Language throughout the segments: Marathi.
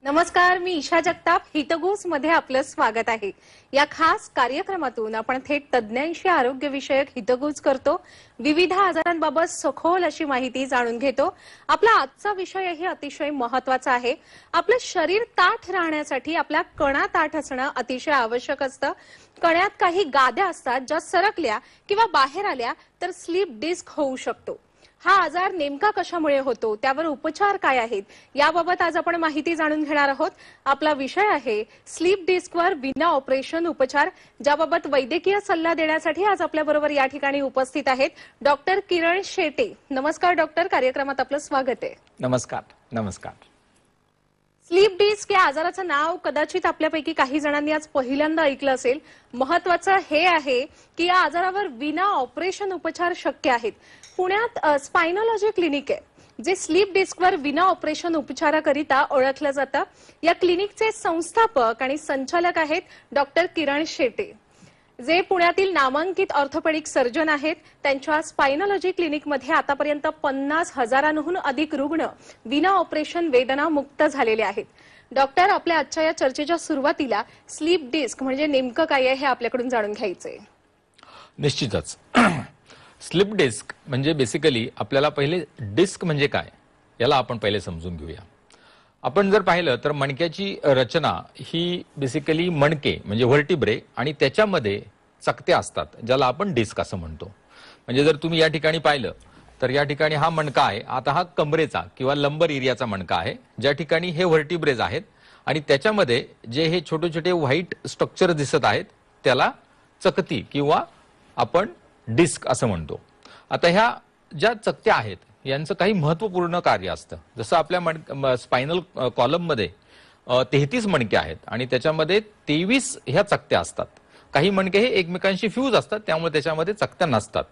नमस्कार, मी ईशा जगताप. हितगुज मध्ये आपलं स्वागत आहे. या खास कार्यक्रमातून आपण थेट तज्ञांशी आरोग्यविषयक हितगुज करतो. विविध आजारांबाबत सखोल अशी माहिती जाणून घेतो. आपला आजचा विषयही अतिशय महत्त्वाचा आहे. आपलं शरीर ताठ राहण्यासाठी आपल्या कणा ताठ असणं अतिशय आवश्यक असतं. कण्यात काही गाद्या असतात, ज्या सरकल्या किंवा बाहेर आल्या तर स्लीप डिस्क होऊ शकतो. हा आजार नेमका कशामुळे होतो, त्यावर उपचार काय आहेत, याबाबत आज आपण माहिती जाणून घेणार आहोत. आपला विषय आहे स्लीप डिस्कवर विना ऑपरेशन उपचार, ज्याबाबत वैद्यकीय सल्ला देण्यासाठी आज आपल्याबरोबर या ठिकाणी उपस्थित आहेत डॉक्टर किरण शेटे. नमस्कार डॉक्टर, कार्यक्रमात आपलं स्वागत आहे. नमस्कार. नमस्कार. स्लीप डिस्क या आजाराचं नाव कदाचित आपल्यापैकी काही जणांनी आज पहिल्यांदा ऐकलं असेल. महत्वाचं हे आहे की या आजारावर विना ऑपरेशन उपचार शक्य आहेत. पुण्यात स्पायनॉलॉजी क्लिनिक आहे, जे स्लीप डिस्कवर विना ऑपरेशन उपचाराकरिता ओळखलं जातं. या क्लिनिकचे संस्थापक आणि संचालक आहेत डॉक्टर किरण शेटे, जे पुण्यातील नामांकित ऑर्थोपेडिक सर्जन आहेत. त्यांच्या स्पायनॉलॉजी क्लिनिकमध्ये आतापर्यंत 50,000हून अधिक रुग्ण विना ऑपरेशन वेदना मुक्त झालेले आहेत. डॉक्टर, आपल्या आजच्या या चर्चेच्या सुरुवातीला स्लीप डिस्क म्हणजे नेमकं काय आहे हे आपल्याकडून जाणून घ्यायचंय. निश्चितच. स्लीप डिस्क म्हणजे बेसिकली आपल्याला पहिले डिस्क म्हणजे काय याला आपण पहिले समजून घेऊया. आपण जर पाहिलं तर मणक्याची रचना ही बेसिकली मणके म्हणजे व्हर्टिब्रे आणि त्याच्यामध्ये चकत्या असतात, ज्याला आपण डिस्क असं म्हणतो. म्हणजे जर तुम्ही या ठिकाणी पाहिलं तर या ठिकाणी हा मणका आहे. आता हा कमरेचा किंवा लंबर एरियाचा मणका आहे, ज्या ठिकाणी हे व्हर्टिब्रेज आहेत आणि त्याच्यामध्ये जे हे छोटे छोटे व्हाईट स्ट्रक्चर दिसत आहेत त्याला चकती किंवा आपण डिस्क असं म्हणतो. आता ह्या ज्या चकत्या आहेत यांचं काही महत्वपूर्ण कार्य असतं. जसं आपल्या स्पायनल कॉलममध्ये 33 मणके आहेत आणि त्याच्यामध्ये 23 ह्या चकत्या असतात. काही मणके हे एकमेकांशी फ्यूज असतात, त्यामुळे त्याच्यामध्ये चकत्या नसतात.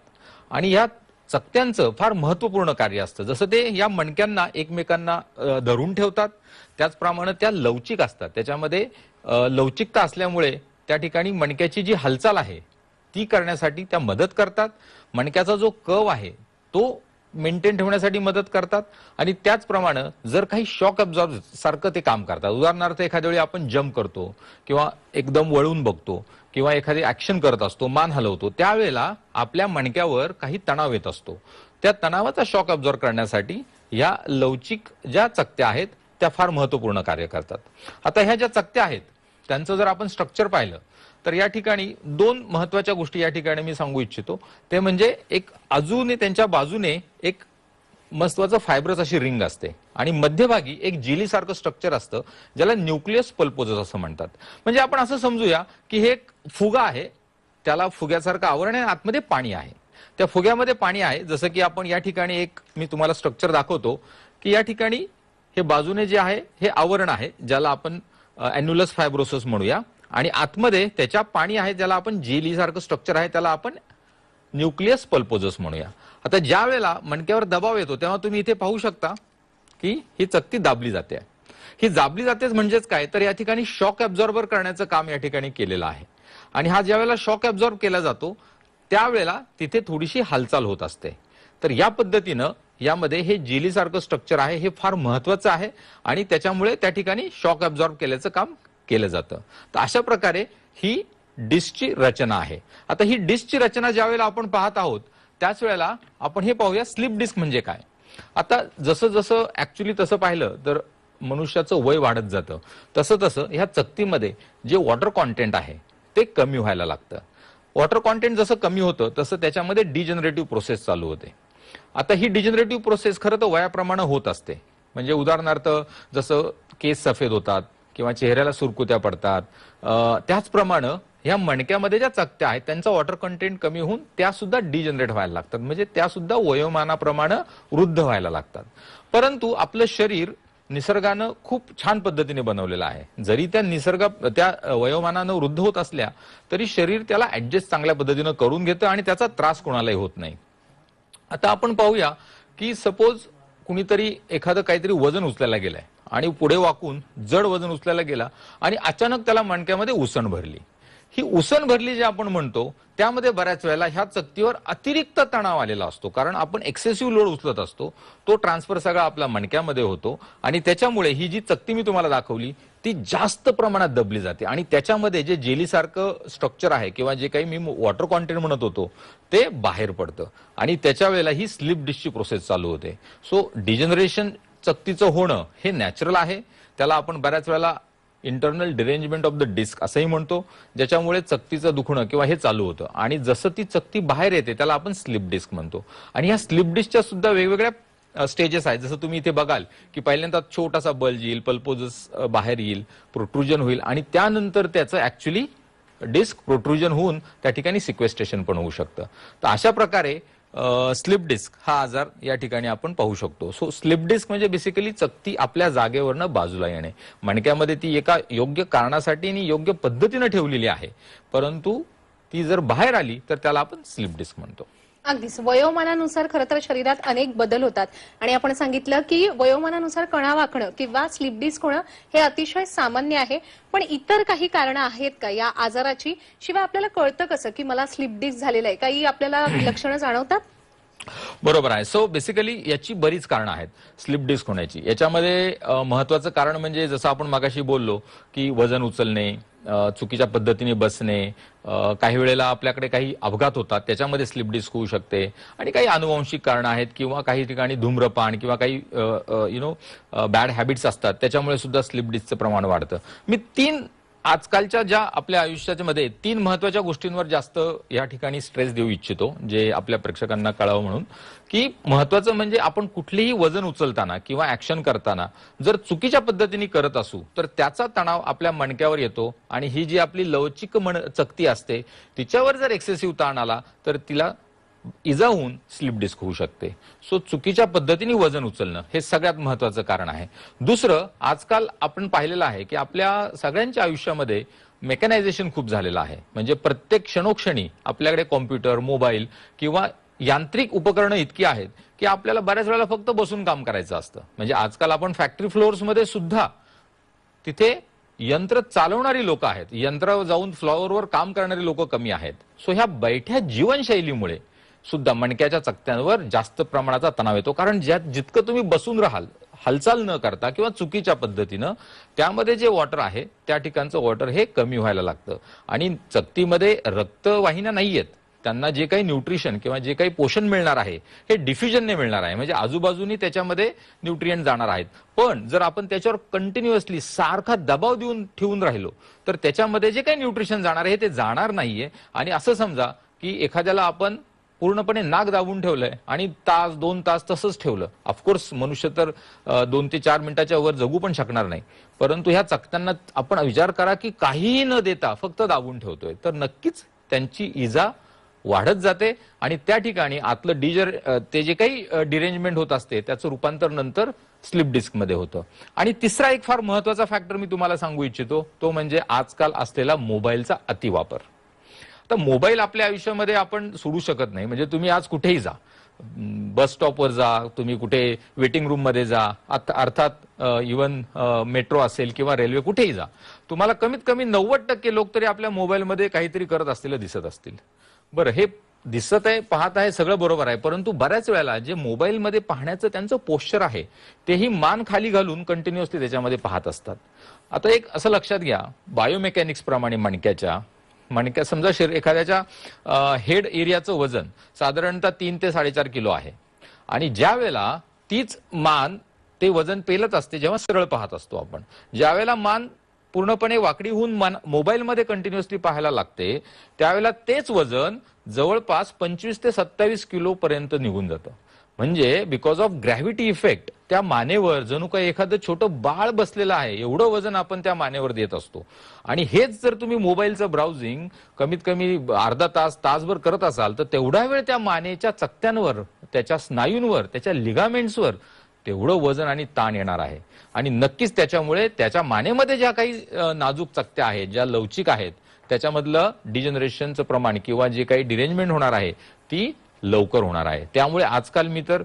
आणि ह्या चकत्यांचं फार महत्वपूर्ण कार्य असतं. जसं ते या मणक्यांना एकमेकांना धरून ठेवतात, त्याचप्रमाणे त्या लवचिक असतात. त्याच्यामध्ये लवचिकता असल्यामुळे त्या ठिकाणी मणक्याची जी हालचाल आहे ती करण्यासाठी त्या मदत करतात. मणक्याचा जो कर्व आहे तो मेंटेन ठेवण्यासाठी मदत करतात. आणि त्याचप्रमाणे जर काही शॉक अब्झॉर्ब सारखं ते काम करतात. उदाहरणार्थ एखाद्या वेळी आपण जम्प करतो किंवा एकदम वळून बघतो किंवा एखादी ऍक्शन करत असतो, मान हलवतो, त्यावेळेला आपल्या मणक्यावर काही तणाव येत असतो. त्या तणावाचा शॉक अब्झॉर्ब करण्यासाठी या लवचिक ज्या चकत्या आहेत त्या फार महत्वपूर्ण कार्य करतात. आता ह्या ज्या चकत्या आहेत त्यांचं जर आपण स्ट्रक्चर पाहिलं तर या ठिकाणी दोन महत्वाच्या गोष्टी या ठिकाणी मी सांगू इच्छितो. ते म्हणजे एक अजूनही त्यांच्या बाजूने एक महत्वाचं फायब्रस अशी रिंग असते आणि मध्यभागी एक जेली सारखं स्ट्रक्चर असतं, ज्याला न्यूक्लियस पल्पोजस असं म्हणतात. म्हणजे आपण असं समजूया की हे एक फुगा आहे, त्याला फुग्यासारखं आवरण आहे, आतमध्ये पाणी आहे. त्या फुग्यामध्ये पाणी आहे. जसं की आपण या ठिकाणी एक मी तुम्हाला स्ट्रक्चर दाखवतो की या ठिकाणी हे बाजूने जे आहे हे आवरण आहे, ज्याला आपण एन्युलस फायब्रोसिस म्हणूया. आणि आतमध्ये त्याच्या पाणी आहे, ज्याला आपण जेली सारखं स्ट्रक्चर आहे, त्याला आपण न्यूक्लियस पल्पोजस म्हणूया. आता ज्या वेळेला मणक्यावर दबाव येतो तेव्हा तुम्ही इथे पाहू शकता की ही चकती दाबली जाते. ही दाबली जाते म्हणजेच काय, तर या ठिकाणी शॉक ऍब्झॉर्बर करण्याचं काम या ठिकाणी केलेलं आहे. आणि हा ज्या वेळेला शॉक ऍब्झॉर्ब केला जातो त्यावेळेला तिथे थोडीशी हालचाल होत असते. तर या पद्धतीनं यामध्ये हे जेली सारखं स्ट्रक्चर आहे, हे फार महत्वाचं आहे आणि त्याच्यामुळे त्या ठिकाणी शॉक ऍब्झॉर्ब केल्याचं काम केलं जातं. तर अशा प्रकारे ही डिस्कची रचना आहे. आता ही डिस्कची रचना ज्यावेळेला आपण पाहत आहोत त्याच वेळेला आपण हे पाहूया स्लीप डिस्क म्हणजे काय. आता जसं जसं ऍक्च्युली तसं पाहिलं तर मनुष्याचं वय वाढत जातं, तसं तसं ह्या चकतीमध्ये जे वॉटर कॉन्टेंट आहे ते कमी व्हायला लागतं. वॉटर कॉन्टेंट जसं कमी होतं तसं त्याच्यामध्ये डिजनरेटिव्ह प्रोसेस चालू होते. आता ही डिजनरेटिव्ह प्रोसेस खरं तर वयाप्रमाणे होत असते. म्हणजे उदाहरणार्थ जसं केस सफेद होतात किंवा चेहऱ्याला सुरकुत्या पडतात, त्याचप्रमाणे ह्या मणक्यामध्ये ज्या चकत्या आहेत त्यांचा वॉटर कंटेंट कमी होऊन त्या सुद्धा डिजनरेट व्हायला लागतात. म्हणजे त्या सुद्धा वयोमानाप्रमाणे वृद्ध व्हायला लागतात. परंतु आपलं शरीर निसर्गानं खूप छान पद्धतीने बनवलेलं आहे. जरी त्या वयोमानानं वृद्ध होत असल्या तरी शरीर त्याला ऍडजस्ट चांगल्या पद्धतीनं करून घेतं आणि त्याचा त्रास कोणालाही होत नाही. आता आपण पाहूया की सपोज कुणीतरी एखादं काहीतरी वजन उचलायला गेलंय आणि पुढे वाकून जड वजन उचलायला गेला आणि अचानक त्याला मणक्यामध्ये उसण भरली. ही उसन भरली जे आपण म्हणतो त्यामध्ये बऱ्याच वेळेला ह्या चकतीवर अतिरिक्त तणाव आलेला असतो, कारण आपण एक्सेसिव्ह लोड उचलत असतो, तो ट्रान्सफर सगळा आपल्या मणक्यामध्ये होतो आणि त्याच्यामुळे ही जी चकती मी तुम्हाला दाखवली ती जास्त प्रमाणात दबली जाते आणि त्याच्यामध्ये जे जेलीसारखं स्ट्रक्चर आहे किंवा जे काही मी वॉटर कॉन्टेंट म्हणत होतो ते बाहेर पडतं आणि त्याच्या वेळेला ही स्लिप डिस्कची प्रोसेस चालू होते. सो डिजनरेशन चकतीचं होणं हे नॅचरल आहे. त्याला आपण बऱ्याच वेळेला internal derangement of the disc असंही म्हणतो, ज्याच्यामुळे चकतीचं दुखणं किंवा हे चालू होतं आणि जसं ती चकती बाहेर येते त्याला आपण स्लिप डिस्क म्हणतो. आणि या स्लिप डिस्कच्या सुद्धा वेगवेगळ्या स्टेजेस आहेत. जसं तुम्ही इथे बघाल की पहिल्यांदा छोटासा बल्ज येईल, पल्पोजस बाहेर येईल, प्रोट्रुजन होईल आणि त्यानंतर त्याचं ऍक्च्युली डिस्क प्रोट्रुजन होऊन त्या ठिकाणी सिक्वेस्ट्रेशन पण होऊ शकतं. तर अशा प्रकारे स्लिप डिस्क हा आजार या ठिकाणी आपण पाहू शकतो. सो स्लिप डिस्क म्हणजे बेसिकली चकती आपल्या जागेवरनं बाजूला येणे. मणक्यामध्ये ती एका योग्य कारणासाठी आणि योग्य पद्धतीने ठेवलेली आहे, परंतु ती जर बाहेर आली तर त्याला आपण स्लिप डिस्क म्हणतो. अगदीच. वयोमानानुसार खरं तर शरीरात अनेक बदल होतात आणि आपण सांगितलं की वयोमानानुसार कणा वाकणं किंवा स्लिप डिस्क होणं हे अतिशय सामान्य आहे. पण इतर काही कारणं आहेत का या आजाराची? शिवाय आपल्याला कळतं कसं की मला स्लिप डिस्क झालेलं आहे? काही आपल्याला लक्षणं जाणवतात? बरोबर आहे. सो बेसिकली याची बरीच कारणं आहेत स्लिप डिस्क होण्याची. याच्यामध्ये महत्वाचं कारण म्हणजे जसं आपण मगाशी बोललो की वजन उचलणे, चुकीच्या पद्धतीने बसणे, काही वेळेला आपल्याकडे काही अपघात होतात त्याच्यामध्ये स्लिप डिस्क होऊ शकते आणि काही अनुवांशिक कारणं आहेत किंवा काही ठिकाणी धूम्रपान किंवा काही बॅड हॅबिट्स असतात त्याच्यामुळे सुद्धा स्लिप डिस्कचं प्रमाण वाढतं. मी आजकालच्या ज्या आपल्या आयुष्याच्या मध्ये 3 महत्वाच्या गोष्टींवर जास्त या ठिकाणी स्ट्रेस देऊ इच्छितो, जे आपल्या प्रेक्षकांना कळावं म्हणून, की महत्वाचं म्हणजे आपण कुठलीही वजन उचलताना किंवा ऍक्शन करताना जर चुकीच्या पद्धतीने करत असू तर त्याचा तणाव आपल्या मणक्यावर येतो आणि ही जी आपली लवचिक चकती असते तिच्यावर जर एक्सेसिव्ह ताण आला तर तिला इजा होऊन स्लिप डिस्क होऊ शकते. सो चुकीच्या पद्धतीने वजन उचलणं हे सगळ्यात महत्वाचं कारण आहे. दुसरं, आजकाल आपण पाहिलेलं आहे की आपल्या सगळ्यांच्या आयुष्यामध्ये मेकॅनायझेशन खूप झालेलं आहे. म्हणजे प्रत्येक क्षणोक्षणी आपल्याकडे कॉम्प्युटर, मोबाईल किंवा यांत्रिक उपकरणं इतकी आहेत की आपल्याला बऱ्याच वेळेला फक्त बसून काम करायचं असतं. म्हणजे आजकाल आपण फॅक्टरी फ्लोअर्समध्ये सुद्धा तिथे यंत्र चालवणारी लोक आहेत, यंत्र जाऊन फ्लोअरवर काम करणारी लोक कमी आहेत. सो ह्या बैठ्या जीवनशैलीमुळे सुद्धा मणक्याच्या चकत्यांवर जास्त प्रमाणाचा तणाव येतो, कारण जितकं तुम्ही बसून राहाल हालचाल न करता किंवा चुकीच्या पद्धतीनं त्यामध्ये जे वॉटर आहे त्या ठिकाणचं वॉटर हे कमी व्हायला लागतं आणि चकतीमध्ये रक्तवाहिन्या नाहीयेत, त्यांना जे काही न्यूट्रिशन किंवा जे काही पोषण मिळणार आहे हे डिफ्युजनने मिळणार आहे. म्हणजे आजूबाजूनी त्याच्यामध्ये न्यूट्रिएंट जाणार आहेत. पण जर आपण त्याच्यावर कंटिन्युअसली सारखा दबाव देऊन ठेवून राहिलो तर त्याच्यामध्ये जे काही न्यूट्रिशन जाणार आहे ते जाणार नाहीये. आणि असं समजा की एखाद्याला आपण पूर्णपणे नाक दाबून ठेवलंय आणि 1-2 तास तसंच ठेवलं, ऑफकोर्स मनुष्य तर 2 ते 4 मिनिटाच्या वर जगू पण शकणार नाही, परंतु ह्या चकत्यांना आपण विचार करा की काहीही न देता फक्त दाबून ठेवतोय तर नक्कीच त्यांची इजा वाढत जाते आणि त्या ठिकाणी आतलं ते जे काही डिरेंजमेंट होत असते त्याचं रूपांतर नंतर स्लिप डिस्क मध्ये होतं. आणि तिसरा एक फार महत्वाचा फॅक्टर मी तुम्हाला सांगू इच्छितो, तो म्हणजे आजकाल असलेला मोबाईलचा अतिवापर. तर मोबाईल आपल्या आयुष्यामध्ये आपण सोडू शकत नाही. म्हणजे तुम्ही आज कुठेही जा, बस स्टॉपवर जा, तुम्ही कुठे वेटिंग रूम मध्ये जा, अर्थात इव्हन मेट्रो असेल किंवा रेल्वे, कुठेही जा, तुम्हाला कमीत कमी 90% लोक तरी आपल्या मोबाईलमध्ये काहीतरी करत असलेलं दिसत असतील. बरं, हे दिसत आहे, पाहत आहे, सगळं बरोबर आहे, परंतु बऱ्याच वेळेला जे मोबाईलमध्ये पाहण्याचं त्यांचं पोश्चर आहे तेही मान खाली घालून कंटिन्युअसली त्याच्यामध्ये पाहत असतात. आता एक असं लक्षात घ्या, बायोमेकॅनिक्स प्रमाणे मणक्या समजा एखाद्याच्या हेड एरियाचं वजन साधारणतः 3 ते 4.5 किलो आहे आणि ज्या वेळेला तीच मान ते वजन पेलत असते जेव्हा सरळ पाहत असतो आपण, ज्या वेळेला मान पूर्णपणे वाकडी होऊन मोबाईलमध्ये कंटिन्युअसली पाहायला लागते त्यावेळेला तेच वजन जवळपास 25 ते 27 किलो पर्यंत निघून जातं. म्हणजे बिकॉज ऑफ ग्रॅव्हिटी इफेक्ट त्या मानेवर जणू काही एखादं छोटं बाळ बसलेलं आहे एवढं वजन आपण त्या मानेवर देत असतो. आणि हेच जर तुम्ही मोबाईलचं ब्राउझिंग कमीत कमी अर्धा तास, तासभर करत असाल तर तेवढा वेळ त्या मानेच्या चकत्यांवर, त्याच्या स्नायूंवर, त्याच्या लिगामेंट्सवर तेवढं वजन आणि ताण येणार आहे. आणि नक्कीच त्याच्यामुळे त्याच्या मानेमध्ये ज्या काही नाजूक चकत्या आहेत, ज्या लवचिक आहेत, त्याच्यामधलं डिजनरेशनचं प्रमाण किंवा जे काही डिरेंजमेंट होणार आहे ती लवकर होणार आहे. त्यामुळे आजकाल मी तर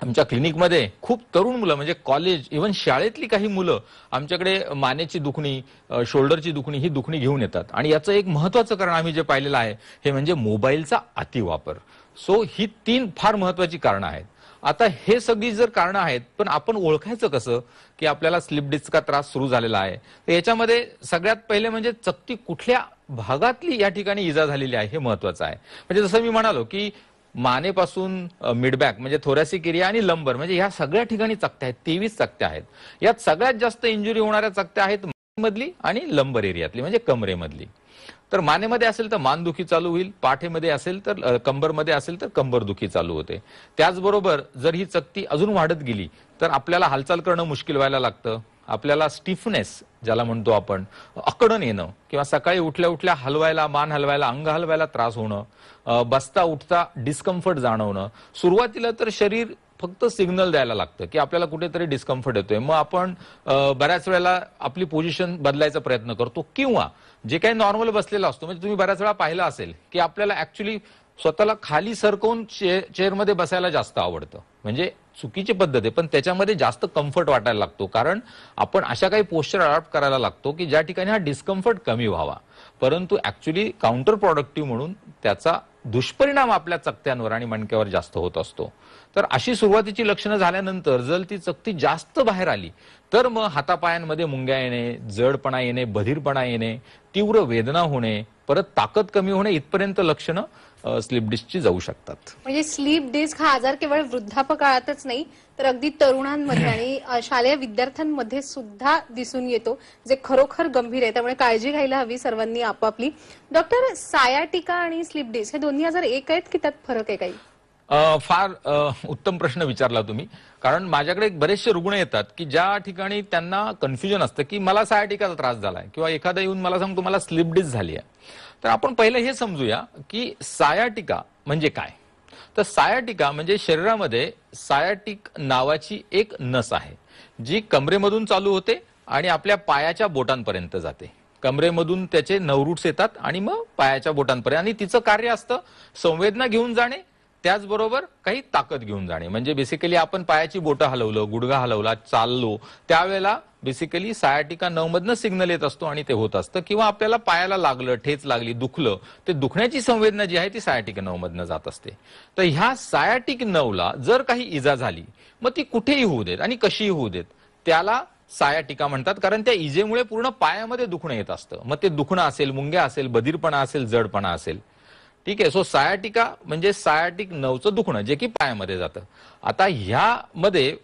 आमच्या क्लिनिकमध्ये खूप तरुण मुलं म्हणजे कॉलेज इव्हन शाळेतली काही मुलं आमच्याकडे मानेची दुखणी, शोल्डरची दुखणी ही दुखणी घेऊन येतात. आणि याचं एक महत्वाचं कारण आम्ही जे पाहिलेलं आहे हे म्हणजे मोबाईलचा अतिवापर. सो ही 3 फार महत्वाची कारणं आहेत. आता हे सगळी जर कारणं आहेत, पण आपण ओळखायचं कसं की आपल्याला स्लिप डिस्कचा त्रास सुरू झालेला आहे? तर याच्यामध्ये सगळ्यात पहिले म्हणजे चकती कुठल्या भागातली या ठिकाणी इजा झालेली आहे हे महत्वाचं आहे. म्हणजे जसं मी म्हणालो की मानेपासून मिडबॅक म्हणजे थोरॅसिक एरिया आणि लंबर म्हणजे ह्या सगळ्या ठिकाणी चकत्या आहेत. 23 चकत्या आहेत. यात सगळ्यात जास्त इंजुरी होणाऱ्या चकत्या आहेत मानेमधली आणि लंबर एरियातली म्हणजे कमरेमधली. तर मानेमध्ये असेल तर मानदुखी चालू होईल, पाठेमध्ये असेल तर कंबरमध्ये असेल तर कंबरदुखी चालू होते. त्याचबरोबर जर ही चकती अजून वाढत गेली तर आपल्याला हालचाल करणं मुश्किल व्हायला लागतं. आपल्याला स्टिफनेस ज्याला म्हणतो आपण, अकडण येणं किंवा सकाळी उठल्या उठल्या हलवायला, मान हलवायला, अंग हलवायला त्रास होणं, बसता उठता डिस्कम्फर्ट जाणवणं. सुरुवातीला तर शरीर फक्त सिग्नल द्यायला लागतं की आपल्याला कुठेतरी डिस्कम्फर्ट येतोय. मग आपण बऱ्याच वेळेला आपली पोझिशन बदलायचा प्रयत्न करतो किंवा जे काही नॉर्मल बसलेला असतो म्हणजे तुम्ही बऱ्याच वेळा पाहिलं असेल की आपल्याला ऍक्च्युली स्वतःला खाली सरकवून चेअरमध्ये बसायला जास्त आवडतं. म्हणजे चुकीची पद्धत आहे पण त्याच्यामध्ये जास्त कम्फर्ट वाटायला लागतो कारण आपण अशा काही पोस्चर अडॉप्ट करायला लागतो की ज्या ठिकाणी हा डिस्कम्फर्ट कमी व्हावा. परंतु ऍक्च्युली काउंटर प्रोडक्टिव्ह म्हणून त्याचा दुष्परिणाम आपल्या चकत्यांवर आणि मणक्यावर जास्त होत असतो. तर अशी सुरुवातीची लक्षणं झाल्यानंतर जर ती चकती जास्त बाहेर आली तर मग हातापायांमध्ये मुंग्या येणे, जडपणा येणे, बधिरपणा येणे, तीव्र वेदना होणे, परत ताकद कमी होणे इथपर्यंत लक्षणं स्लिप डिस्कची जाऊ शकतात. म्हणजे स्लीप डिस्क हा आजार केवळ वृद्धापकाळातच नाही तर अगदी तरुणांमध्ये आणि शालेय विद्यार्थ्यांमध्ये सुद्धा दिसून येतो, जे खरोखर गंभीर आहे. त्यामुळे काळजी घ्यायला हवी सर्वांनी आपापली. डॉक्टर, सायाटिका आणि स्लीप डिस्क हे दोन्ही आजार एक आहेत की त्यात फरक आहे काही? फार उत्तम प्रश्न विचारला तुम्ही. कारण माझ्याकडे बरेचसे रुग्ण येतात की ज्या ठिकाणी त्यांना कन्फ्युजन असतं की मला सायाटिकाचा त्रास झालाय किंवा एखादा येऊन मला सांगतो मला स्लिप डिस्क झाली आहे. तर आपण पहिलं हे समजूया की सायाटिका म्हणजे काय. तर सायाटिका म्हणजे शरीरामध्ये सायाटिक नावाची एक नस आहे जी कमरेमधून चालू होते आणि आपल्या पायाच्या बोटांपर्यंत जाते. कमरेमधून त्याचे नवरूट्स येतात आणि मग पायाच्या बोटांपर्यंत आणि तिचं कार्य असतं संवेदना घेऊन जाणे, त्याचबरोबर काही ताकद घेऊन जाणे. म्हणजे बेसिकली आपण पायाची बोटं हलवलं, गुडघा हलवला, चाललो त्यावेळेला बेसिकली सायाटिका नर्वमधनं सिग्नल येत असतो आणि ते होत असतं. किंवा आपल्याला पायाला लागलं, ठेच लागली, दुखलं, ते दुखण्याची संवेदना जी आहे ती सायाटिक नर्वमधनं जात असते. तर ह्या सायाटिक नर्वला जर काही इजा झाली मग ती कुठेही होऊ देत आणि कशीही होऊ देत त्याला सायाटिका म्हणतात. कारण त्या इजेमुळे पूर्ण पायामध्ये दुखणं येत असतं. मग ते दुखणं असेल, मुंग्या असेल, बधिरपणा असेल, जडपणा असेल. ठीक आहे. सो सायाटिका म्हणजे सायाटिक नर्वचं दुखणं जे की पायामध्ये जातं. आता ह्यामध्ये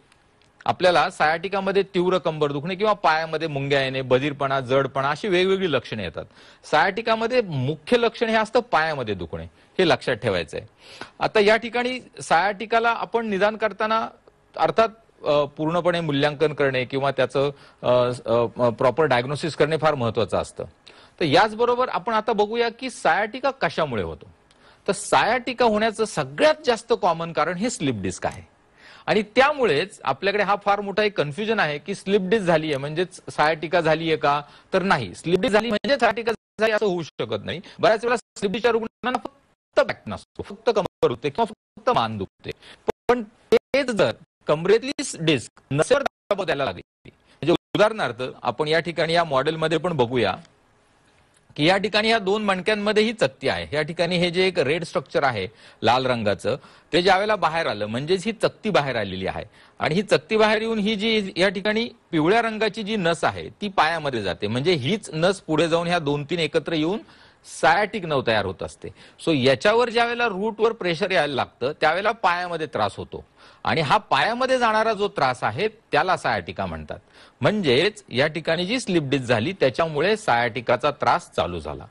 आपल्याला सायाटिकामध्ये तीव्र कंबर दुखणे किंवा पायामध्ये मुंग्या येणे, बधिरपणा, जडपणा अशी वेगवेगळी लक्षणे येतात. सायाटिकामध्ये मुख्य लक्षण हे असतं पायामध्ये दुखणे, हे लक्षात ठेवायचं आहे. आता या ठिकाणी सायाटिकाला आपण निदान करताना अर्थात पूर्णपणे मूल्यांकन करणे किंवा त्याचं प्रॉपर डायग्नोसिस करणे फार महत्वाचं असतं. तर याचबरोबर आपण आता बघूया की सायाटिका कशामुळे होतो. तर सायाटिका होण्याचं सगळ्यात जास्त कॉमन कारण हे स्लिप डिस्क आहे. आणि त्यामुळेच आपल्याकडे हा फार मोठा एक कन्फ्युजन आहे की स्लिप डिस्क झाली आहे म्हणजेच सायाटिका झाली आहे का. तर नाही, स्लिप डिस्क झाली म्हणजे सायाटिका झाली असं होऊ शकत नाही. बऱ्याच वेळा स्लिप डिस्कच्या रुग्णांना फक्त बॅक नसतो, फक्त कंबर दुखते किंवा फक्त मान दुखते. पण तेच जर कमरेतली डिस्क नसेवर दबाव द्यायला लागली म्हणजे उदाहरणार्थ आपण या ठिकाणी या मॉडेलमध्ये पण बघूया की या ठिकाणी या दोन मणक्यांमध्ये ही चकती आहे. या ठिकाणी हे जे एक रेड स्ट्रक्चर आहे लाल रंगाचं ते ज्यावेळेला बाहेर आलं म्हणजेच ही चकती बाहेर आलेली आहे. आणि ही चकती बाहेर येऊन ही जी या ठिकाणी पिवळ्या रंगाची जी नस आहे ती पायामध्ये जाते. म्हणजे हीच नस पुढे जाऊन ह्या 2-3 एकत्र येऊन सायाटिक नर्व तयार होत असते. सो याच्यावर ज्यावेळेला रूटवर प्रेशर यायला लागतं त्यावेळेला पायामध्ये त्रास होतो. आणि हा पायामध्ये जाणारा जो त्रास आहे त्याला सायाटिका म्हणतात. म्हणजेच या ठिकाणी जी स्लिप डिस्क झाली त्याच्यामुळे सायाटिकाचा त्रास चालू झाला.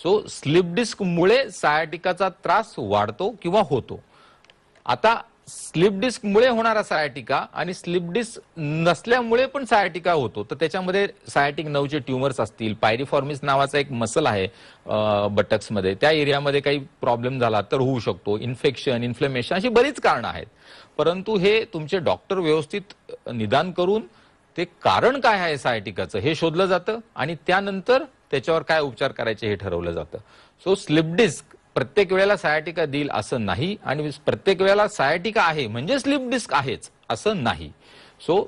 सो स्लिप डिस्क मुळे सायाटिकाचा त्रास वाढतो किंवा होतो. आता स्लिप डिस्क मुळे होणारा सायाटिका आणि स्लिप डिस्क नसल्यामुळे पण सायाटिका होतो. तर त्याच्यामध्ये सायाटिक नर्वचे ट्युमर्स असतील, पायरिफॉर्मिस नावाचा एक मसल आहे बटक्समध्ये, त्या एरियामध्ये काही प्रॉब्लेम झाला तर होऊ शकतो. इन्फेक्शन, इन्फ्लेमेशन अशी बरीच कारणं आहेत. परंतु हे तुमचे डॉक्टर व्यवस्थित निदान करून ते कारण काय आहे सायाटिकाचं हे शोधलं जातं आणि त्यानंतर त्याच्यावर काय उपचार करायचे हे ठरवलं जातं. सो स्लिप डिस्क प्रत्येक वेळेला सायाटिका देईल असं नाही आणि प्रत्येक वेळेला सायाटिका आहे म्हणजे स्लिप डिस्क आहेच असं नाही. सो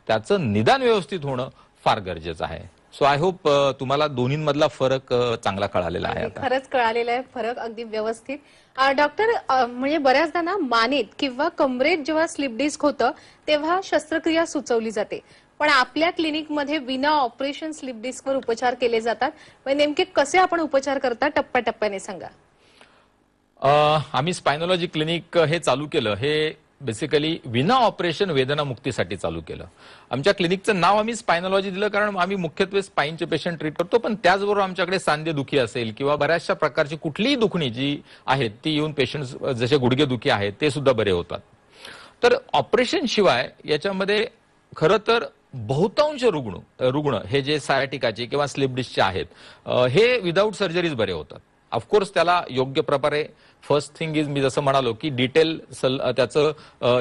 त्याचं निदान व्यवस्थित होणं फार गरजेचं आहे. सो आय होप तुम्हाला दोन्हींमधला फरक चांगला कळालेला आहे आता. खरंच कळालेला आहे फरक अगदी व्यवस्थित. डॉक्टर, म्हणजे बऱ्याचदा ना मानेत किंवा कमरेत जेव्हा स्लिप डिस्क होतं तेव्हा शस्त्रक्रिया सुचवली जाते, पण आपल्या क्लिनिकमध्ये विना ऑपरेशन स्लिप डिस्कवर उपचार केले जातात. म्हणजे नेमके कसे आपण उपचार करता टप्प्याटप्प्याने सांगा. आम्ही स्पायनॉलॉजी क्लिनिक हे चालू केलं हे बेसिकली विना ऑपरेशन वेदना मुक्तीसाठी चालू केलं. आमच्या क्लिनिकचं नाव आम्ही स्पायनॉलॉजी दिलं कारण आम्ही मुख्यत्वे स्पाईनचे पेशंट ट्रीट करतो, पण त्याचबरोबर आमच्याकडे सांधेदुखी असेल किंवा बऱ्याचशा प्रकारची कुठलीही दुखणी जी आहेत ती येऊन पेशंट जसे गुडघेदुखी आहेत ते सुद्धा बरे होतात. तर ऑपरेशन शिवाय याच्यामध्ये खरं तर बहुतांश रुग्ण हे जे सायाटिकाचे किंवा स्लिप डिस्कचे आहेत हे विदाऊट सर्जरीज बरे होतात. ऑफकोर्स त्याला योग्य प्रकारे फर्स्ट थिंग इज मी जसं म्हणालो की डिटेल त्याचं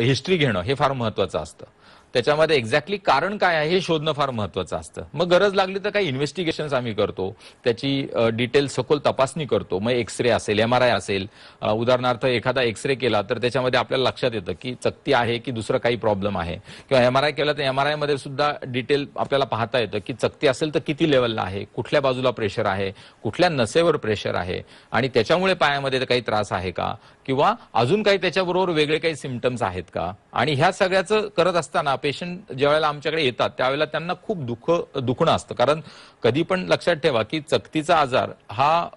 हिस्ट्री घेणं हे फार महत्वाचं असतं. त्याच्यामध्ये एक्झॅक्टली कारण काय आहे हे शोधणं फार महत्वाचं असतं. मग गरज लागली तर काही इन्व्हेस्टिगेशन्स आम्ही करतो, त्याची डिटेल सखोल तपासणी करतो. मग एक्सरे असेल, MRI असेल. उदाहरणार्थ एखादा एक्सरे केला तर त्याच्यामध्ये आपल्याला लक्षात येतं की चकती आहे की दुसरं काही प्रॉब्लेम आहे, किंवा MRI केला तर MRI मध्ये सुद्धा डिटेल आपल्याला पाहता येतं की चकती असेल तर किती लेवलला आहे, कुठल्या बाजूला प्रेशर आहे, कुठल्या नसेवर प्रेशर आहे आणि त्याच्यामुळे पायामध्ये काही त्रास आहे का किंवा अजून काही त्याच्याबरोबर वेगळे काही सिम्पटम्स आहेत का. आणि ह्या सगळ्याचं करत असताना पेशंट ज्यावेळेला आमच्याकडे येतात त्यावेळेला त्यांना खूप दुखणं असतं. कारण कधी पण लक्षात ठेवा की चकतीचा आजार हा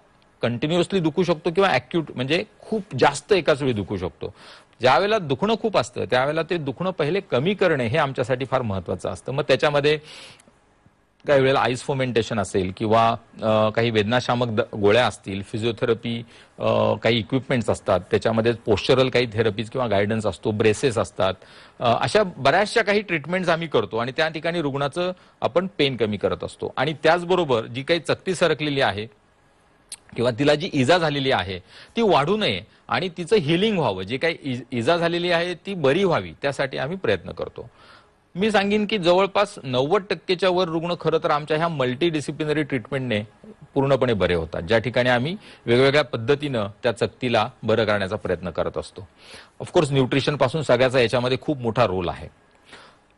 कंटिन्युअसली दुखू शकतो किंवा ऍक्यूट म्हणजे खूप जास्त एकाच वेळी दुखू शकतो. ज्यावेळेला दुखणं खूप असतं त्यावेळेला ते दुखणं पहिले कमी करणे हे आमच्यासाठी फार महत्वाचं असतं. मग त्याच्यामध्ये काही वेळेला आईस फोमेंटेशन असेल किंवा काही वेदनाशामक गोळ्या असतील, फिजिओथेरपी, काही इक्विपमेंट्स असतात, त्याच्यामध्ये पोस्चरल काही थेरपीज किंवा गायडन्स असतो, ब्रेसेस असतात. अशा बऱ्याचशा काही ट्रीटमेंट्स आम्ही करतो आणि त्या ठिकाणी रुग्णाचं आपण पेन कमी करत असतो. आणि त्याचबरोबर जी काही चकती सरकलेली आहे किंवा तिला जी इजा झालेली आहे ती वाढू नये आणि तिचं हिलिंग व्हावं, जी काही इजा झालेली आहे ती बरी व्हावी त्यासाठी आम्ही प्रयत्न करतो. मी सांगेन की जवळपास 90% वर रुग्ण खरं तर आमच्या ह्या मल्टी डिसिप्लिनरी ट्रीटमेंटने पूर्णपणे बरे होतात, ज्या ठिकाणी आम्ही वेगवेगळ्या पद्धतीनं त्या चकतीला बरं करण्याचा प्रयत्न करत असतो. ऑफकोर्स न्यूट्रिशन पासून सगळ्याचा याच्यामध्ये खूप मोठा रोल आहे.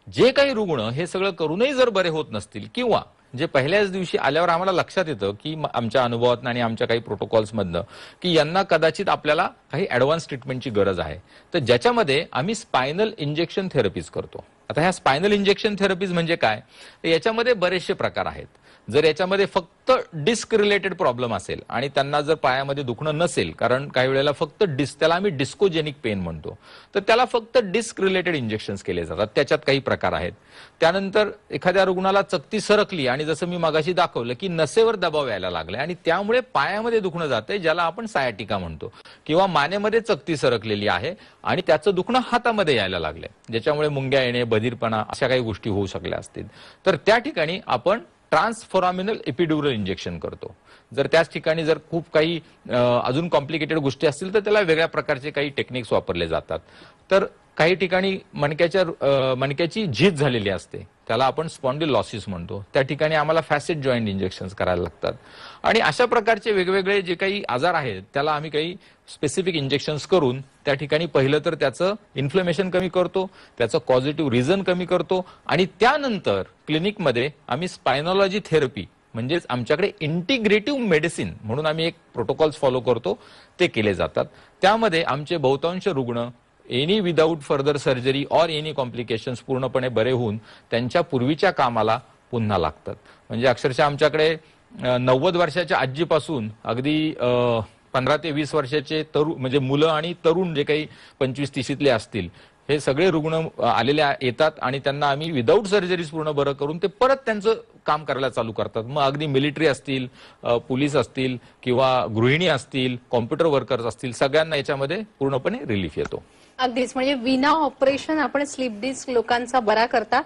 जे काही रुग्ण हे सगळं करूनही जर बरे होत नसतील किंवा जे पहिल्याच दिवशी आल्यावर आम्हाला लक्षात येतं की आमच्या अनुभवातून आणि आमच्या काही प्रोटोकॉल्समधनं की यांना कदाचित आपल्याला काही ऍडव्हान्स ट्रीटमेंटची गरज आहे, तर ज्याच्यामध्ये आम्ही स्पायनल इंजेक्शन थेरपीज करतो. आता ह्या स्पायनल इंजेक्शन थेरपीज म्हणजे काय, याच्यामध्ये बरेचसे प्रकार आहेत. जर याच्यामध्ये फक्त डिस्क रिलेटेड प्रॉब्लेम असेल आणि त्यांना जर पायामध्ये दुखणं नसेल, कारण काही वेळेला फक्त डिस्क, त्याला आम्ही डिस्कोजेनिक पेन म्हणतो, तर त्याला फक्त डिस्क रिलेटेड इंजेक्शन्स केले जातात. त्याच्यात काही प्रकार आहेत. त्यानंतर एखाद्या रुग्णाला चकती सरकली आणि जसं मी मगाशी दाखवलं की नसेवर दबाव यायला लागलाय आणि त्यामुळे पायामध्ये दुखणं जातंय, ज्याला आपण सायाटिका म्हणतो, किंवा मानेमध्ये चकती सरकलेली आहे आणि त्याचं दुखणं हातामध्ये यायला लागलंय, ज्याच्यामुळे मुंग्या येणे, बधीरपणा अशा काही गोष्टी होऊ शकल्या असतील, तर त्या ठिकाणी आपण ट्रान्सफोरामिनल एपिड्युरल इंजेक्शन करतो. जर त्याच ठिकाणी जर खूप काही अजून कॉम्प्लिकेटेड गोष्टी असतील तर त्याला वेगळ्या प्रकारचे काही टेक्निक्स वापरले जातात. तर काही ठिकाणी मणक्याची झीज झालेली असते, त्याला आपण स्पॉन्डिलोसिस म्हणतो, त्या ठिकाणी आम्हाला फॅसेट जॉईंट इंजेक्शन्स करायला लागतात. आणि अशा प्रकारचे वेगवेगळे जे काही आजार आहेत त्याला आम्ही काही स्पेसिफिक इंजेक्शन्स करून त्या ठिकाणी पहिलं तर त्याचं इन्फ्लेमेशन कमी करतो, त्याचं कॉझिटिव्ह रिझन कमी करतो आणि त्यानंतर क्लिनिकमध्ये आम्ही स्पायनॉलॉजी थेरपी म्हणजेच आमच्याकडे इंटिग्रेटिव्ह मेडिसिन म्हणून आम्ही एक प्रोटोकॉल्स फॉलो करतो, ते केले जातात. त्यामध्ये आमचे बहुतांश रुग्ण any without further surgery or any complications पूर्णपणे बरे होऊन त्यांच्या पूर्वीच्या कामाला पुन्हा लागतात. म्हणजे अक्षरशः आमच्याकडे 90 वर्षाच्या आजीपासून अगदी 15 ते 20 वर्षाचे तरुण म्हणजे मुलं आणि तरुण जे काही 25-30 असतील, हे सगळे रुग्ण आलेले येतात आणि त्यांना आम्ही विदाऊट सर्जरीज पूर्ण बरं करून ते परत त्यांचं काम करायला चालू करतात. मग अगदी मिलिटरी असतील, पोलीस असतील किंवा गृहिणी असतील, कॉम्प्युटर वर्कर्स असतील, सगळ्यांना याच्यामध्ये पूर्णपणे रिलीफ येतो. अगदीच, म्हणजे विना ऑपरेशन आपण स्लिप डिस्क लोकांचा बरा करता.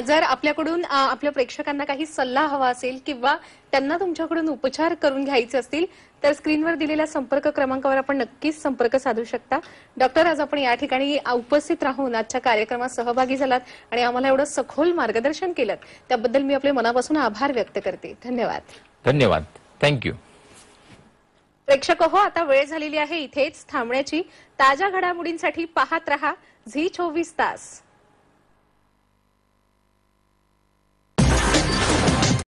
जर आपल्याकडून आपल्या प्रेक्षकांना काही सल्ला हवा असेल किंवा त्यांना तुमच्याकडून उपचार करून घ्यायचे असतील तर स्क्रीनवर दिलेल्या संपर्क क्रमांकावर आपण नक्कीच संपर्क साधू शकता. डॉक्टर, आज आपण या ठिकाणी उपस्थित राहून आजच्या कार्यक्रमात सहभागी झालात आणि आम्हाला एवढं सखोल मार्गदर्शन केलं, त्याबद्दल मी आपले मनापासून आभार व्यक्त करते. धन्यवाद. धन्यवाद. थँक्यू. प्रेक्षक हो, आता वेळ झालेली आहे इथेच थांबण्याची. ताज्या घडामोडींसाठी पाहत रहा झी 24 तास.